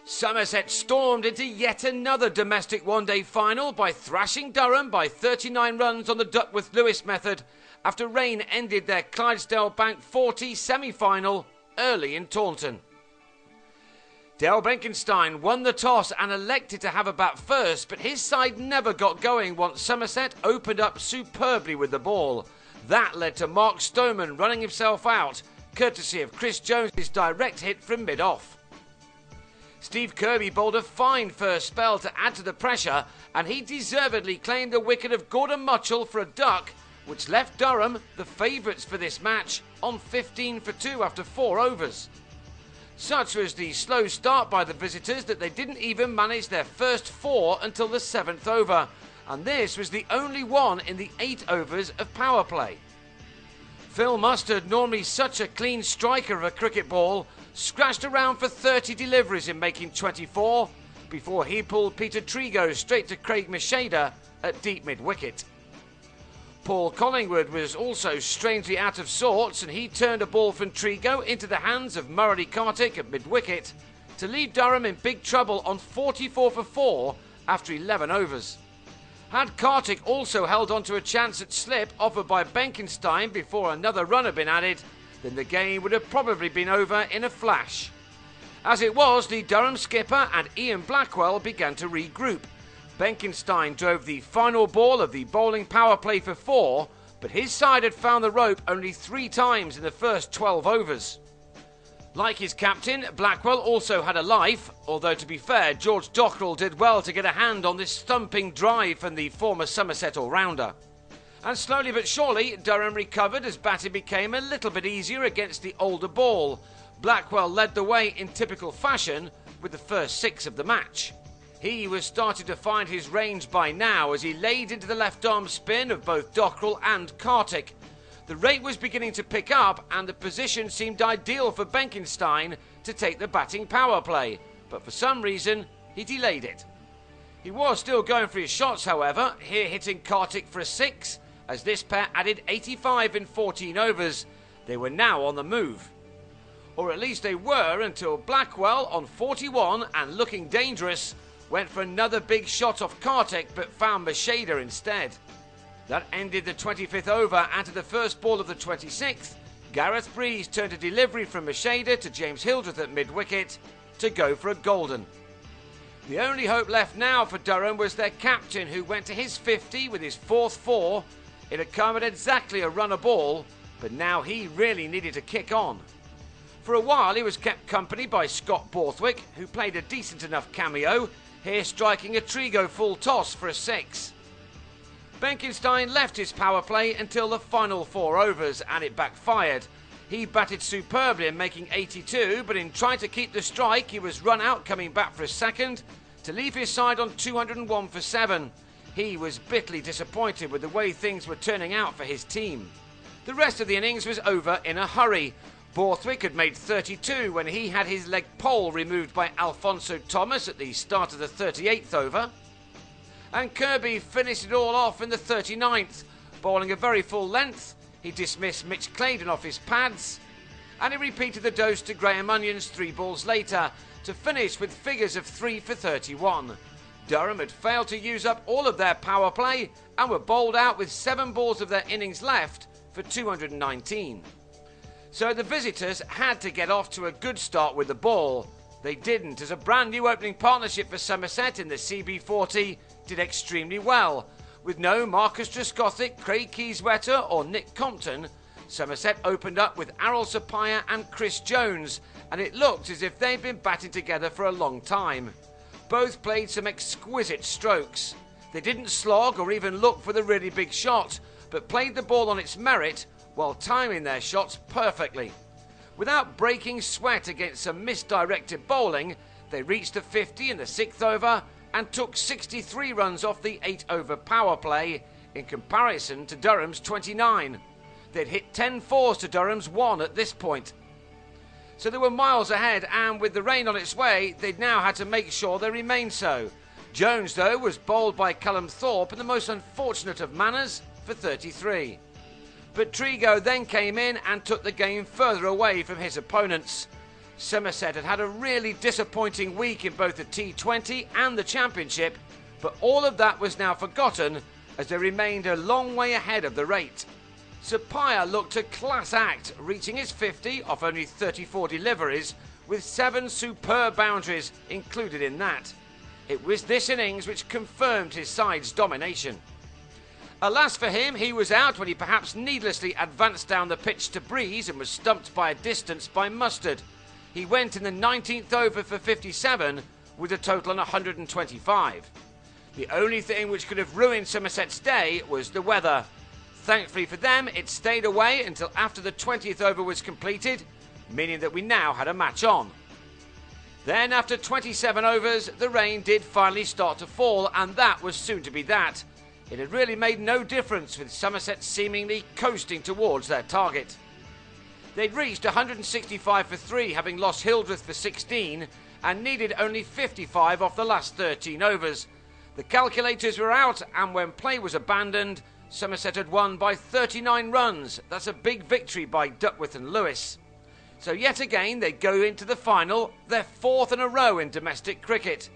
Somerset stormed into yet another domestic one-day final by thrashing Durham by 39 runs on the Duckworth-Lewis method after rain ended their Clydesdale Bank 40 semi-final early in Taunton. Dale Benkenstein won the toss and elected to have a bat first, but his side never got going once Somerset opened up superbly with the ball. That led to Mark Stoneman running himself out, courtesy of Chris Jones's direct hit from mid-off. Steve Kirby bowled a fine first spell to add to the pressure, and he deservedly claimed the wicket of Gordon Mutchell for a duck, which left Durham, the favourites for this match, on 15 for 2 after 4 overs. Such was the slow start by the visitors that they didn't even manage their first 4 until the 7th over, and this was the only one in the 8 overs of power play. Phil Mustard, normally such a clean striker of a cricket ball, scratched around for 30 deliveries in making 24 before he pulled Peter Trigo straight to Craig Macheda at deep mid-wicket. Paul Collingwood was also strangely out of sorts, and he turned a ball from Trigo into the hands of Murray Kartik at mid-wicket to leave Durham in big trouble on 44 for 4 after 11 overs. Had Kartik also held on to a chance at slip offered by Benkenstein before another run had been added, then the game would have probably been over in a flash. As it was, the Durham skipper and Ian Blackwell began to regroup. Benkenstein drove the final ball of the bowling power play for 4, but his side had found the rope only 3 times in the first 12 overs. Like his captain, Blackwell also had a life, although to be fair, George Dockrell did well to get a hand on this thumping drive from the former Somerset all-rounder. And slowly but surely, Durham recovered as batting became a little bit easier against the older ball. Blackwell led the way in typical fashion with the first 6 of the match. He was starting to find his range by now as he laid into the left-arm spin of both Dockrell and Kartik. The rate was beginning to pick up and the position seemed ideal for Benkenstein to take the batting power play, but for some reason he delayed it. He was still going for his shots, however, here hitting Kartik for a 6, as this pair added 85 in 14 overs. They were now on the move. Or at least they were until Blackwell, on 41 and looking dangerous, went for another big shot off Kartik but found Macheda instead. That ended the 25th over, and to the first ball of the 26th, Gareth Breeze turned a delivery from Macheda to James Hildreth at mid-wicket to go for a golden. The only hope left now for Durham was their captain, who went to his 50 with his 4th 4. It had come at exactly a run a ball, but now he really needed to kick on. For a while he was kept company by Scott Borthwick, who played a decent enough cameo, here striking a Trigo full toss for a 6. Benkenstein left his power play until the final 4 overs, and it backfired. He batted superbly in making 82, but in trying to keep the strike he was run out coming back for a second to leave his side on 201 for 7. He was bitterly disappointed with the way things were turning out for his team. The rest of the innings was over in a hurry. Borthwick had made 32 when he had his leg pole removed by Alfonso Thomas at the start of the 38th over. And Kirby finished it all off in the 39th, bowling a very full length. He dismissed Mitch Claydon off his pads, and he repeated the dose to Graham Onions 3 balls later to finish with figures of 3 for 31. Durham had failed to use up all of their power play and were bowled out with 7 balls of their innings left for 219. So the visitors had to get off to a good start with the ball. They didn't, as a brand new opening partnership for Somerset in the CB40 did extremely well. With no Marcus Trescothick, Craig Keyswetter or Nick Compton, Somerset opened up with Arul Sapaya and Chris Jones, and it looked as if they'd been batting together for a long time. Both played some exquisite strokes. They didn't slog or even look for the really big shot, but played the ball on its merit while timing their shots perfectly. Without breaking sweat against some misdirected bowling, they reached the 50 in the 6th over and took 63 runs off the 8-over power play in comparison to Durham's 29. They'd hit 10 fours to Durham's 1 at this point. So they were miles ahead, and with the rain on its way, they'd now had to make sure they remained so. Jones, though, was bowled by Callum Thorpe in the most unfortunate of manners for 33. But Trigo then came in and took the game further away from his opponents. Somerset had had a really disappointing week in both the T20 and the Championship, but all of that was now forgotten as they remained a long way ahead of the rate. Sapphire looked a class act, reaching his 50 off only 34 deliveries, with 7 superb boundaries included in that. It was this innings which confirmed his side's domination. Alas for him, he was out when he perhaps needlessly advanced down the pitch to Breeze and was stumped by a distance by Mustard. He went in the 19th over for 57 with a total on 125. The only thing which could have ruined Somerset's day was the weather. Thankfully for them, it stayed away until after the 20th over was completed, meaning that we now had a match on. Then after 27 overs, the rain did finally start to fall, and that was soon to be that. It had really made no difference, with Somerset seemingly coasting towards their target. They'd reached 165 for 3, having lost Hildreth for 16, and needed only 55 off the last 13 overs. The calculators were out, and when play was abandoned, Somerset had won by 39 runs. That's a big victory by Duckworth and Lewis. So yet again they go into the final, their 4th in a row in domestic cricket.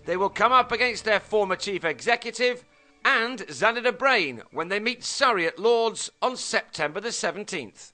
They will come up against their former chief executive and Xanadu Brain when they meet Surrey at Lord's on September the 17th.